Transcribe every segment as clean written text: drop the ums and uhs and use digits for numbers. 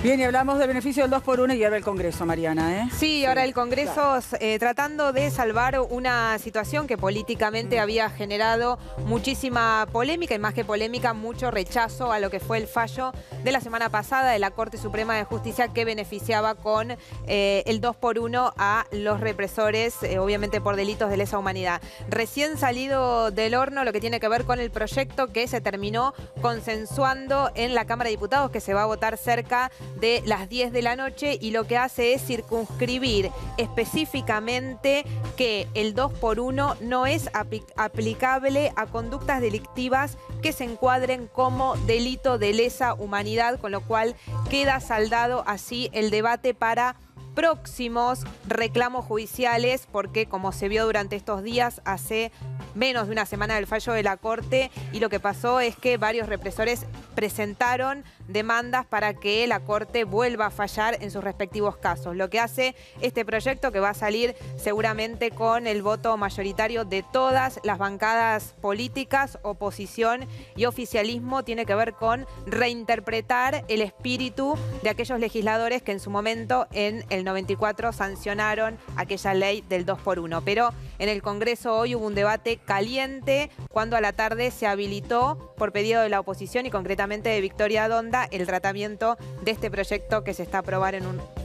Bien, y hablamos del beneficio del 2x1 y ahora el Congreso, Mariana, ¿eh? Sí, ahora el Congreso tratando de salvar una situación que políticamente había generado muchísima polémica y más que polémica, mucho rechazo a lo que fue el fallo de la semana pasada de la Corte Suprema de Justicia que beneficiaba con el 2x1 a los represores, obviamente por delitos de lesa humanidad. Recién salido del horno lo que tiene que ver con el proyecto que se terminó consensuando en la Cámara de Diputados, que se va a votar cerca de las 10 de la noche, y lo que hace es circunscribir específicamente que el 2x1 no es aplicable a conductas delictivas que se encuadren como delito de lesa humanidad, con lo cual queda saldado así el debate para próximos reclamos judiciales, porque como se vio durante estos días, hace menos de una semana del fallo de la Corte, y lo que pasó es que varios represores presentaron demandas para que la Corte vuelva a fallar en sus respectivos casos. Lo que hace este proyecto, que va a salir seguramente con el voto mayoritario de todas las bancadas políticas, oposición y oficialismo, tiene que ver con reinterpretar el espíritu de aquellos legisladores que en su momento, en el 94, sancionaron aquella ley del 2x1. Pero en el Congreso hoy hubo un debate caliente cuando a la tarde se habilitó, por pedido de la oposición y concretamente de Victoria Donda, el tratamiento de este proyecto que se está por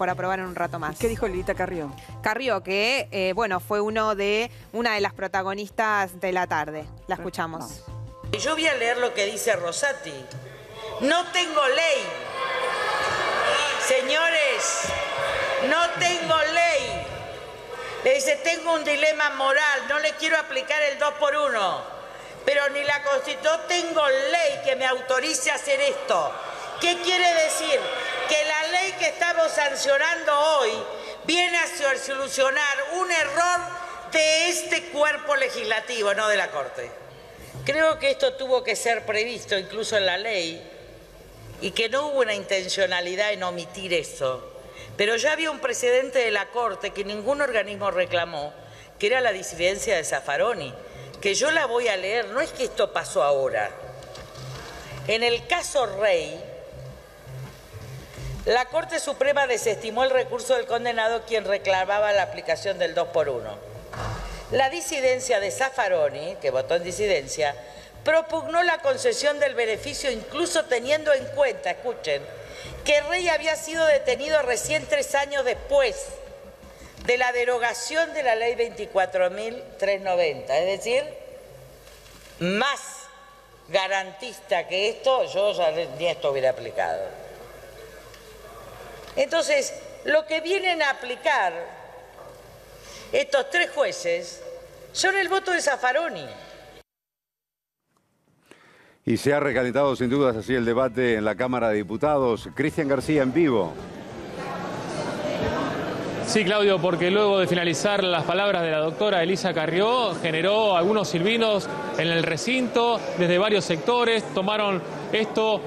aprobar en un rato más. ¿Qué dijo Lilita Carrió? Carrió, que bueno, fue una de las protagonistas de la tarde. La escuchamos. Yo voy a leer lo que dice Rosati. No tengo ley. Señores, no tengo ley. Le dice, tengo un dilema moral, no le quiero aplicar el 2x1, pero ni la Constitución, no tengo ley que me autorice a hacer esto. ¿Qué quiere decir? Que la ley que estamos sancionando hoy viene a solucionar un error de este cuerpo legislativo, no de la Corte. Creo que esto tuvo que ser previsto incluso en la ley y que no hubo una intencionalidad en omitir eso. Pero ya había un precedente de la Corte que ningún organismo reclamó, que era la disidencia de Zaffaroni, que yo la voy a leer, no es que esto pasó ahora. En el caso Rey, la Corte Suprema desestimó el recurso del condenado, quien reclamaba la aplicación del 2x1. La disidencia de Zaffaroni, que votó en disidencia, propugnó la concesión del beneficio incluso teniendo en cuenta, escuchen, que Rey había sido detenido recién 3 años después de la derogación de la ley 24.390, es decir, más garantista que esto, yo ya ni esto hubiera aplicado. Entonces, lo que vienen a aplicar estos 3 jueces son el voto de Zaffaroni. Y se ha recalentado sin dudas así el debate en la Cámara de Diputados. Cristian García en vivo. Sí, Claudio, porque luego de finalizar las palabras de la doctora Elisa Carrió, generó algunos silbinos en el recinto, desde varios sectores, tomaron esto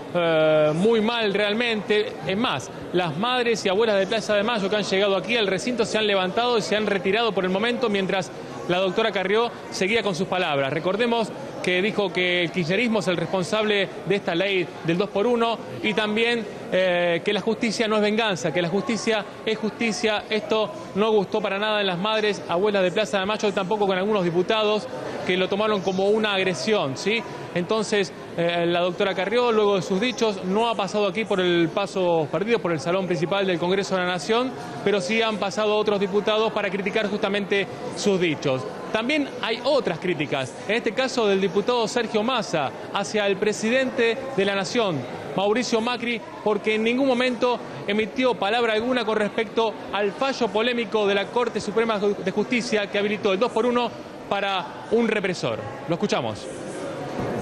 muy mal realmente. Es más, las madres y abuelas de Plaza de Mayo que han llegado aquí al recinto se han levantado y se han retirado por el momento, mientras la doctora Carrió seguía con sus palabras. Recordemos que dijo que el kirchnerismo es el responsable de esta ley del 2x1 y también que la justicia no es venganza, que la justicia es justicia. Esto no gustó para nada en las madres, abuelas de Plaza de Mayo, y tampoco con algunos diputados que lo tomaron como una agresión, ¿sí? Entonces, la doctora Carrió, luego de sus dichos, no ha pasado aquí por el paso perdido, por el salón principal del Congreso de la Nación, pero sí han pasado otros diputados para criticar justamente sus dichos. También hay otras críticas, en este caso del diputado Sergio Massa, hacia el presidente de la Nación, Mauricio Macri, porque en ningún momento emitió palabra alguna con respecto al fallo polémico de la Corte Suprema de Justicia que habilitó el 2x1 para un represor. Lo escuchamos.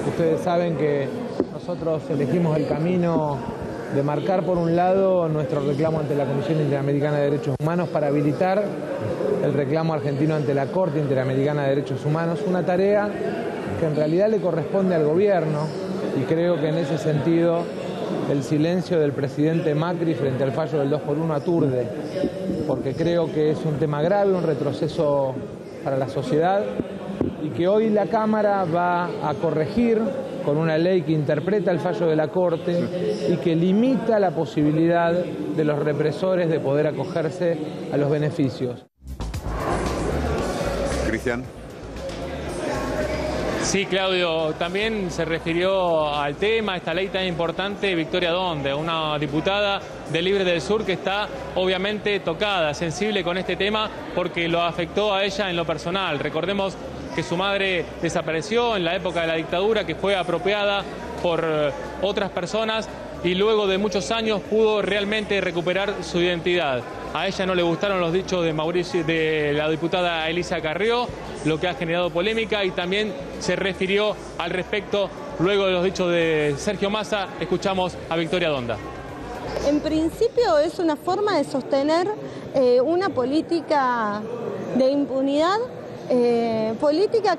Ustedes saben que nosotros elegimos el camino de marcar por un lado nuestro reclamo ante la Comisión Interamericana de Derechos Humanos para habilitar el reclamo argentino ante la Corte Interamericana de Derechos Humanos, una tarea que en realidad le corresponde al gobierno, y creo que en ese sentido el silencio del presidente Macri frente al fallo del 2x1 aturde, porque creo que es un tema grave, un retroceso para la sociedad, y que hoy la Cámara va a corregir con una ley que interpreta el fallo de la Corte y que limita la posibilidad de los represores de poder acogerse a los beneficios. Cristian. Sí, Claudio, también se refirió al tema, esta ley tan importante, Victoria Donde, una diputada de Libre del Sur que está obviamente tocada, sensible con este tema porque lo afectó a ella en lo personal. Recordemos que su madre desapareció en la época de la dictadura, que fue apropiada por otras personas y luego de muchos años pudo realmente recuperar su identidad. A ella no le gustaron los dichos de la diputada Elisa Carrió, lo que ha generado polémica, y también se refirió al respecto luego de los dichos de Sergio Massa. Escuchamos a Victoria Donda. En principio es una forma de sostener una política de impunidad, política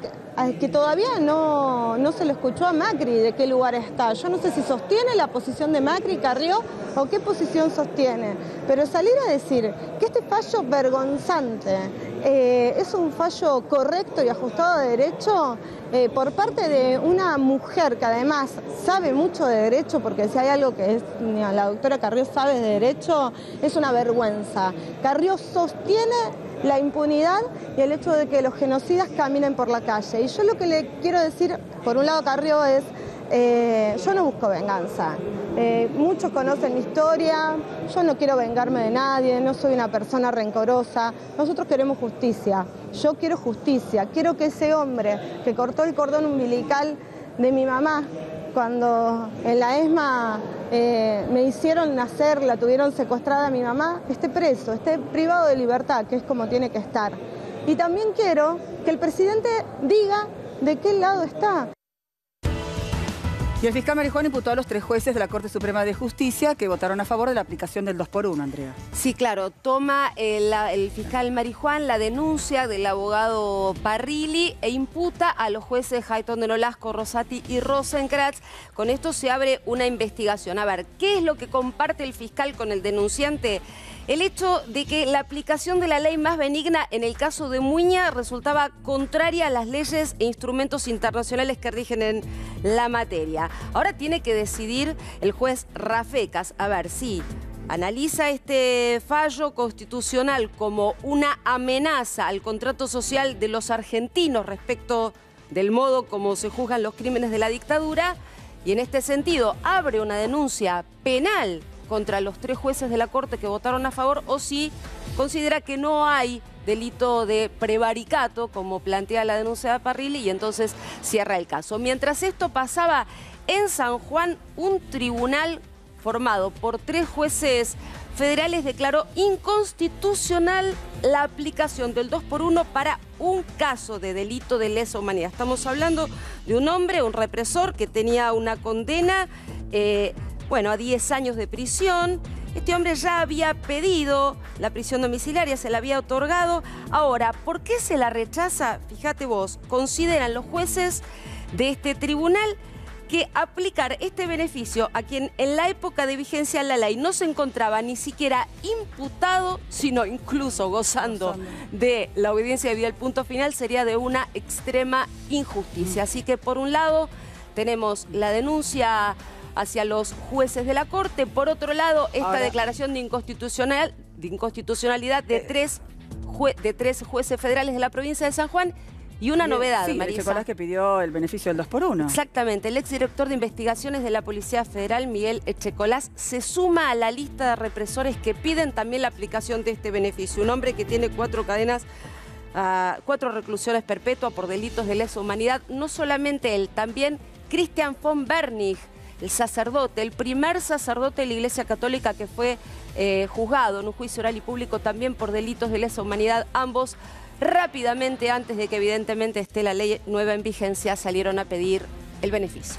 que todavía no se lo escuchó a Macri de qué lugar está. Yo no sé si sostiene la posición de Macri, Carrió, o qué posición sostiene. Pero salir a decir que este fallo vergonzante es un fallo correcto y ajustado de derecho por parte de una mujer que además sabe mucho de derecho, porque si hay algo que la doctora Carrió sabe de derecho, es una vergüenza. Carrió sostiene la impunidad y el hecho de que los genocidas caminen por la calle. Y yo lo que le quiero decir, por un lado, Carrió, es yo no busco venganza. Muchos conocen mi historia, yo no quiero vengarme de nadie, no soy una persona rencorosa. Nosotros queremos justicia. Yo quiero justicia. Quiero que ese hombre que cortó el cordón umbilical de mi mamá, cuando en la ESMA me hicieron nacer, la tuvieron secuestrada a mi mamá, esté preso, esté privado de libertad, que es como tiene que estar. Y también quiero que el presidente diga de qué lado está. Y el fiscal Marijuán imputó a los 3 jueces de la Corte Suprema de Justicia que votaron a favor de la aplicación del 2x1, Andrea. Sí, claro. Toma el fiscal Marijuán la denuncia del abogado Parrilli e imputa a los jueces Hayton de Nolasco, Rosati y Rosenkrantz. Con esto se abre una investigación. A ver, ¿qué es lo que comparte el fiscal con el denunciante? El hecho de que la aplicación de la ley más benigna en el caso de Muña resultaba contraria a las leyes e instrumentos internacionales que rigen en la materia. Ahora tiene que decidir el juez Rafecas, a ver si analiza este fallo constitucional como una amenaza al contrato social de los argentinos respecto del modo como se juzgan los crímenes de la dictadura, y en este sentido abre una denuncia penal contra los 3 jueces de la Corte que votaron a favor, o si considera que no hay delito de prevaricato, como plantea la denuncia de Parrilli, y entonces cierra el caso. Mientras esto pasaba en San Juan, un tribunal formado por 3 jueces federales declaró inconstitucional la aplicación del 2x1 para un caso de delito de lesa humanidad. Estamos hablando de un hombre, un represor, que tenía una condena a 10 años de prisión. Este hombre ya había pedido la prisión domiciliaria, se la había otorgado. Ahora, ¿por qué se la rechaza? Fíjate vos, consideran los jueces de este tribunal que aplicar este beneficio a quien en la época de vigencia de la ley no se encontraba ni siquiera imputado, sino incluso gozando de la obediencia debida al punto final, sería de una extrema injusticia. Así que, por un lado, tenemos la denuncia hacia los jueces de la Corte. Por otro lado, esta declaración de inconstitucionalidad de tres jueces federales de la provincia de San Juan. Y una novedad, sí, Marisa. ¿Te acordás que pidió el beneficio del 2x1? Exactamente. El exdirector de investigaciones de la Policía Federal, Miguel Echecolás, se suma a la lista de represores que piden también la aplicación de este beneficio. Un hombre que tiene 4 cadenas, 4 reclusiones perpetuas por delitos de lesa humanidad. No solamente él, también Christian von Bernig, el sacerdote, el primer sacerdote de la Iglesia Católica que fue juzgado en un juicio oral y público también por delitos de lesa humanidad. Ambos rápidamente, antes de que evidentemente esté la ley nueva en vigencia, salieron a pedir el beneficio.